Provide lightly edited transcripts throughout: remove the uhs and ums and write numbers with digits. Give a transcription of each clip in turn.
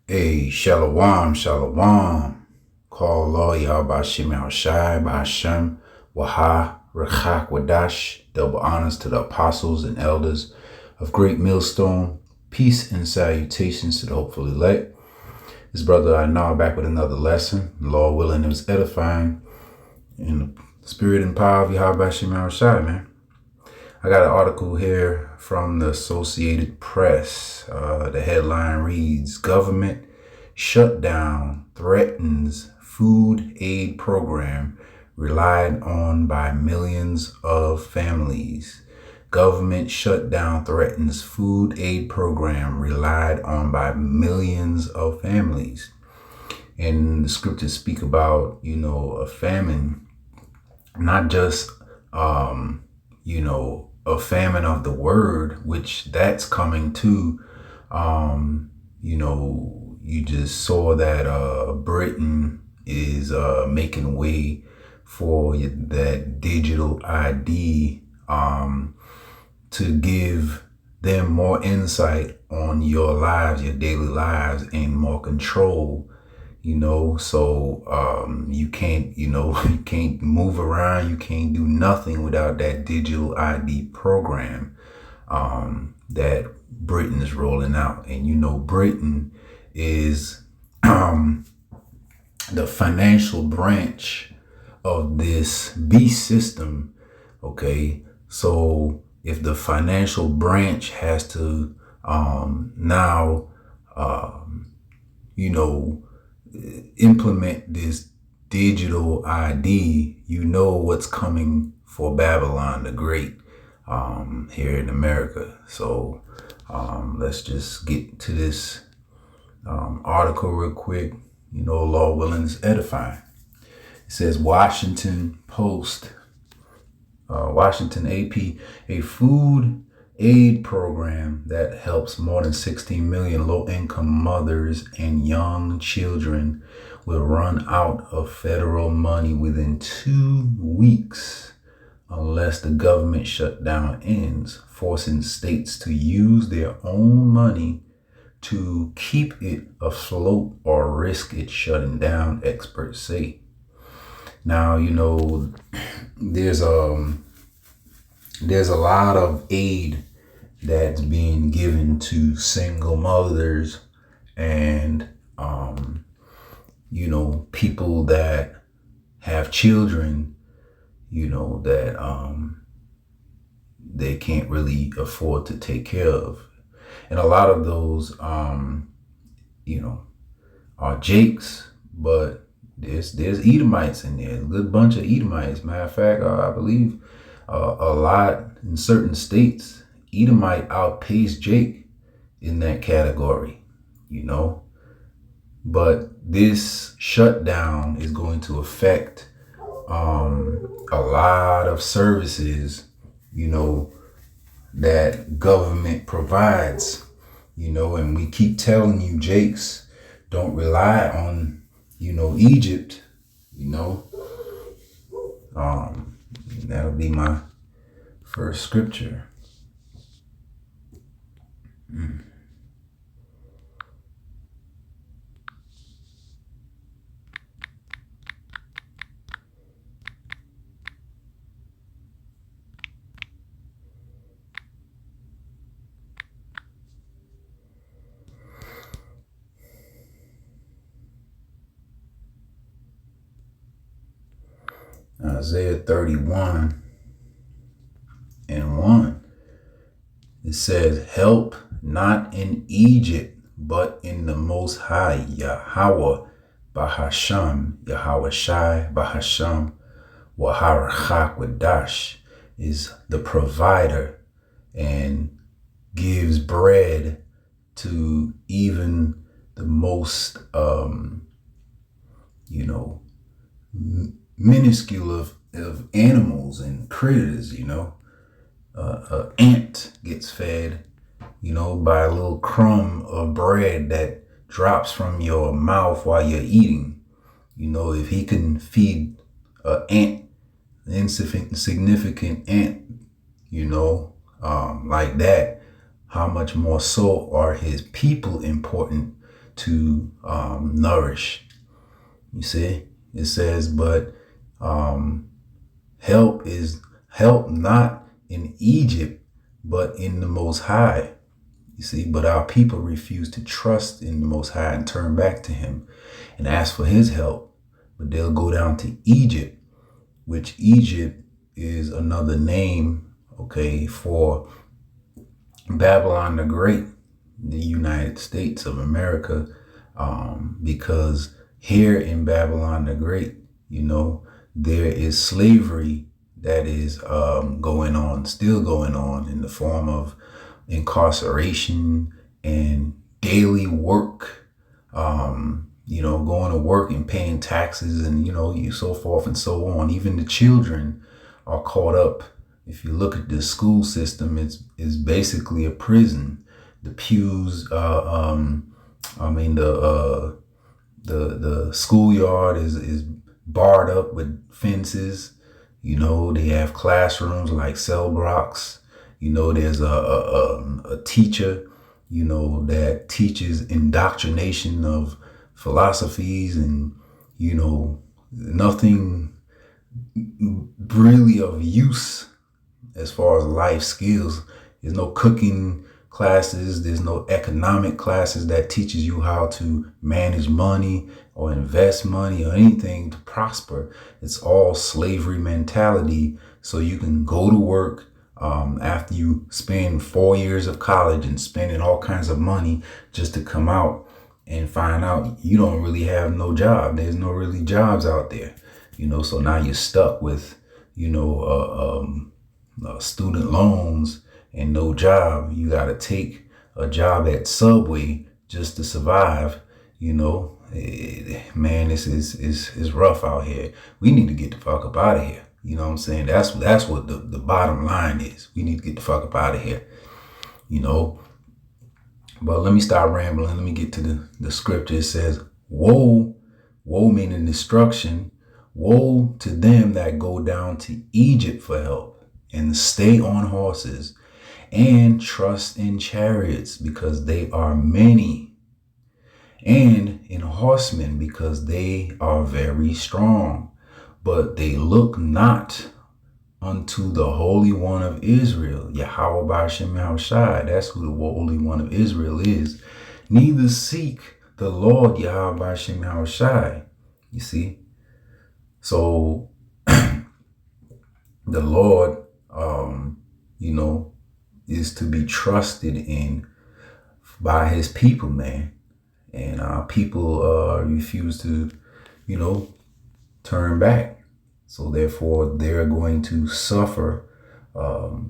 Hey, Shalom, Shalom. Call Allah Yahbashim Al Shai, Bahashem, Waha, Rechak, Wadash. Double honors to the apostles and elders of Great Millstone. Peace and salutations to the hopeful elect. This brother I know back with another lesson. Lord willing, it was edifying in the spirit and power of Yahbashim Al Shai, man. I got an article here from the Associated Press. The headline reads, Government Shutdown Threatens Food Aid Program Relied on by Millions of Families. Government shutdown threatens food aid program relied on by millions of families. And the scriptures speak about, a famine, not just, a famine of the word, which that's coming to. You just saw that Britain is making way for that digital ID to give them more insight on your lives, your daily lives, and more control. So you can't, you can't move around, you can't do nothing without that digital ID program that Britain is rolling out. And Britain is the financial branch of this beast system. Okay, so if the financial branch has to now implement this digital ID, what's coming for Babylon the Great here in America. So let's just get to this article real quick. Lord willing, is edifying. It says Washington Post, Washington AP, a food aid program that helps more than 16 million low-income mothers and young children will run out of federal money within 2 weeks unless the government shutdown ends, forcing states to use their own money to keep it afloat or risk it shutting down, experts say. Now, there's a lot of aid that's being given to single mothers and people that have children, that they can't really afford to take care of. And a lot of those are Jakes, but there's Edomites in there, a good bunch of Edomites. Matter of fact, I believe a lot in certain states, Edomite outpaced Jake in that category, But this shutdown is going to affect a lot of services, that government provides, and we keep telling you, Jakes, don't rely on, Egypt, that'll be my first scripture. Isaiah 31 and 1. It says, help not in Egypt, but in the Most High, Yahweh, Bahasham, Yahweh Shai, Bahasham, Waharachak Wadash, is the provider and gives bread to even the most, minuscule of animals and critters. An ant gets fed, by a little crumb of bread that drops from your mouth while you're eating. If he can feed an ant, an insignificant ant, like that, how much more so are his people important to nourish. You see, it says, but help not in Egypt, but in the Most High. You see, but our people refuse to trust in the Most High and turn back to him and ask for his help. But they'll go down to Egypt, which Egypt is another name, okay, for Babylon the Great, the United States of America, because here in Babylon the Great, there is slavery that is still going on in the form of incarceration and daily work, going to work and paying taxes and, you so forth and so on. Even the children are caught up. If you look at the school system, it's basically a prison. The pews, the schoolyard is barred up with fences. They have classrooms like cell blocks. There's a teacher, that teaches indoctrination of philosophies and, nothing really of use as far as life skills. There's no cooking classes. There's no economic classes that teaches you how to manage money or invest money or anything to prosper. It's all slavery mentality. So you can go to work after you spend 4 years of college and spending all kinds of money just to come out and find out you don't really have no job. There's no really jobs out there, so now you're stuck with, student loans and no job. You got to take a job at Subway just to survive. Man, this is rough out here. We need to get the fuck up out of here. You know what I'm saying? That's what the bottom line is. We need to get the fuck up out of here. But let me stop rambling. Let me get to the scripture. It says, woe meaning destruction. Woe to them that go down to Egypt for help and stay on horses and trust in chariots because they are many, and in horsemen because they are very strong. But they look not unto the Holy One of Israel, Yahweh B'Shem Yahushai. That's who the Holy One of Israel is. Neither seek the Lord Yahweh B'Shem Yahushai. You see? So the Lord, is to be trusted in by his people, man. And our people refuse to, turn back. So therefore, they're going to suffer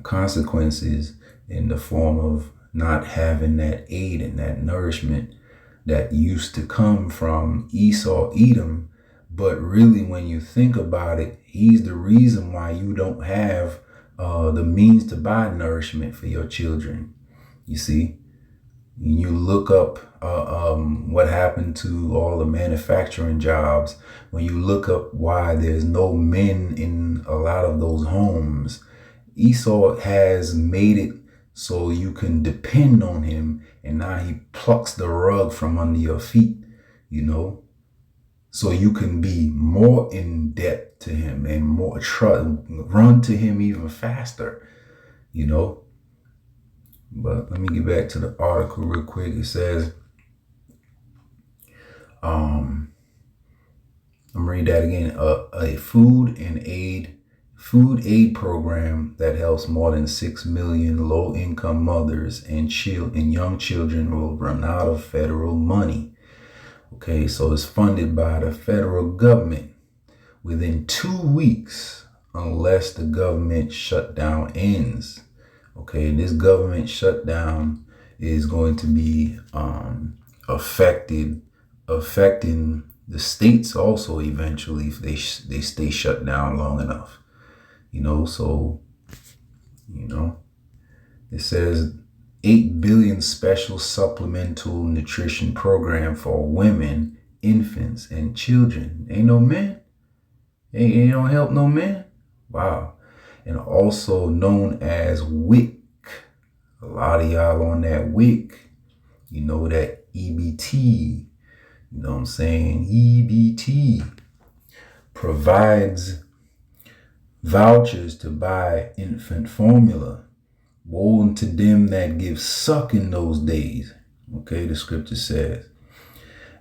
consequences in the form of not having that aid and that nourishment that used to come from Esau, Edom. But really, when you think about it, he's the reason why you don't have the means to buy nourishment for your children. You see, you look up what happened to all the manufacturing jobs. When you look up why there's no men in a lot of those homes, Esau has made it so you can depend on him, and now he plucks the rug from under your feet, so you can be more in debt to him and more run to him even faster, But let me get back to the article real quick. It says, I'm gonna read that again. A food aid program that helps more than 6 million low-income mothers and young children will run out of federal money. Okay, so it's funded by the federal government within 2 weeks, unless the government shutdown ends. Okay, and this government shutdown is going to be affecting the states also eventually if they stay shut down long enough. It says 8 billion special supplemental nutrition program for women, infants, and children. Ain't no men? Ain't don't help no men? Wow. And also known as WIC. A lot of y'all on that WIC, that EBT, you know what I'm saying? EBT provides vouchers to buy infant formula. Woe unto them that give suck in those days. Okay, the scripture says,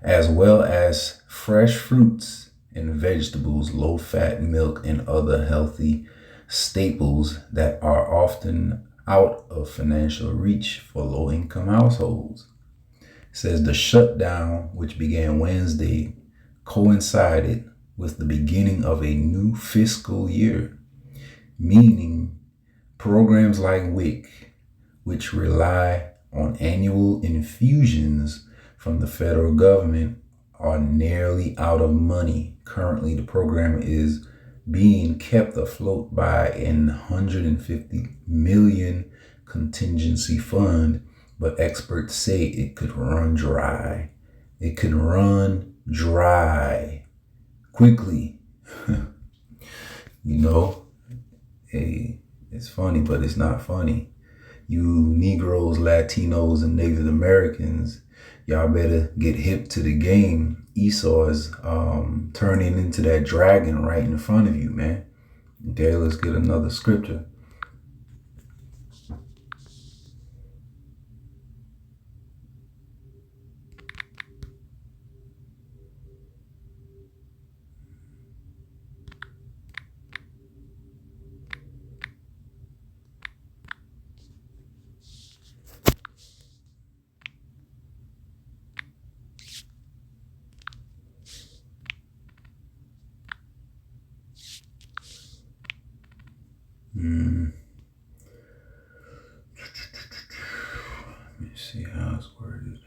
as well as fresh fruits and vegetables, low-fat milk, and other healthy staples that are often out of financial reach for low-income households. It says the shutdown, which began Wednesday, coincided with the beginning of a new fiscal year, meaning programs like WIC, which rely on annual infusions from the federal government, are nearly out of money. Currently, the program is being kept afloat by an $150 million contingency fund, but experts say it could run dry. It could run dry quickly. You know, hey, it's funny, but it's not funny. You Negroes, Latinos, and Native Americans, y'all better get hip to the game. Esau is turning into that dragon right in front of you, man. Okay, let's get another scripture. Let me see how it's worded.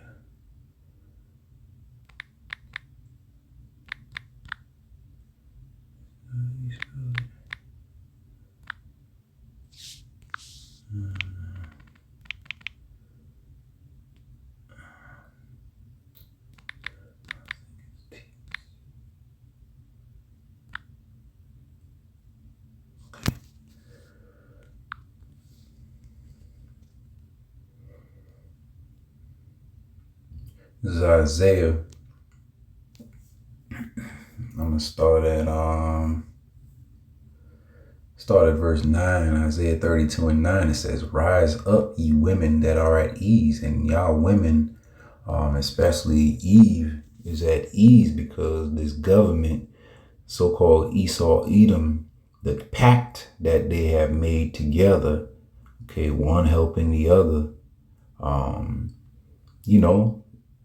This is Isaiah. I'm gonna start at verse 9, Isaiah 32:9. It says, rise up, ye women that are at ease. And y'all women, especially Eve, is at ease because this government, so-called Esau Edom, the pact that they have made together, okay, one helping the other, you know,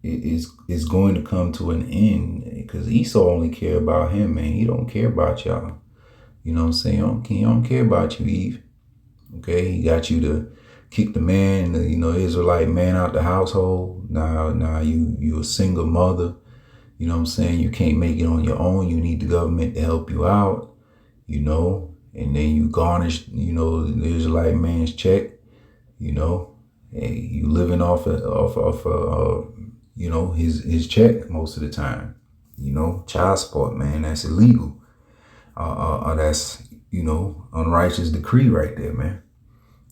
is going to come to an end, because Esau only care about him, man. He don't care about y'all. You know what I'm saying? He don't care about you, Eve. Okay, he got you to kick the man, Israelite man out the household. Now you a single mother. You know what I'm saying? You can't make it on your own. You need the government to help you out, and then you garnish, the Israelite man's check, Hey, you living off his check most of the time. Child support, man, that's illegal. That's, unrighteous decree right there, man.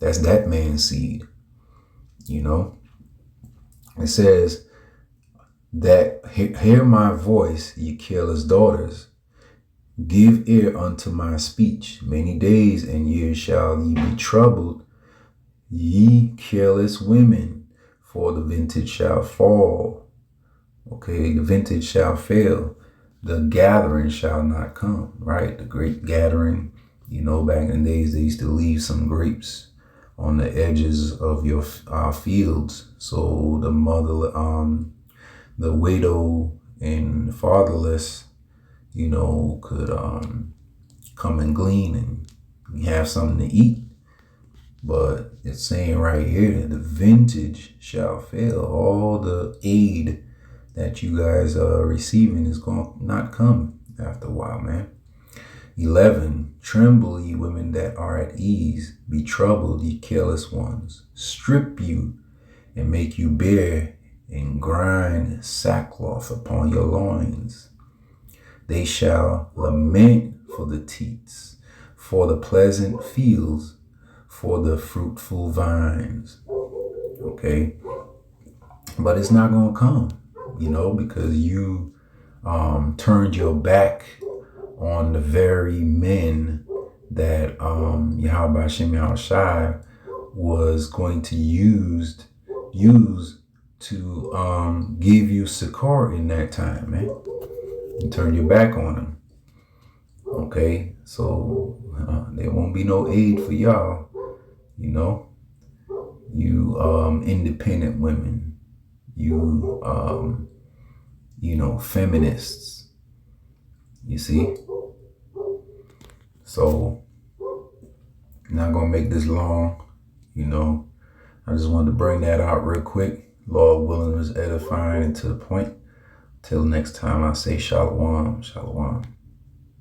That's that man's seed. It says that, hear my voice, ye careless daughters. Give ear unto my speech. Many days and years shall ye be troubled, ye careless women, for the vintage shall fall. Okay, the vintage shall fail. The gathering shall not come, right? The great gathering, back in the days, they used to leave some grapes on the edges of your fields. So the mother, the widow and fatherless, could come and glean and have something to eat. But it's saying right here that the vintage shall fail. All the aid that you guys are receiving is going to not come after a while, man. 11, tremble, ye women that are at ease. Be troubled, ye careless ones. Strip you and make you bare, and grind sackcloth upon your loins. They shall lament for the teats, for the pleasant fields, for the fruitful vines. Okay. but it's not going to come, because you turned your back on the very men that Yahweh Shem Shai was going to use to give you succor in that time, man. You turn your back on them. Okay, so there won't be no aid for y'all, you independent women, you feminists, you see. So not gonna make this long, I just wanted to bring that out real quick. Lord willing, was edifying and to the point. Till next time, I say shalom, shalom.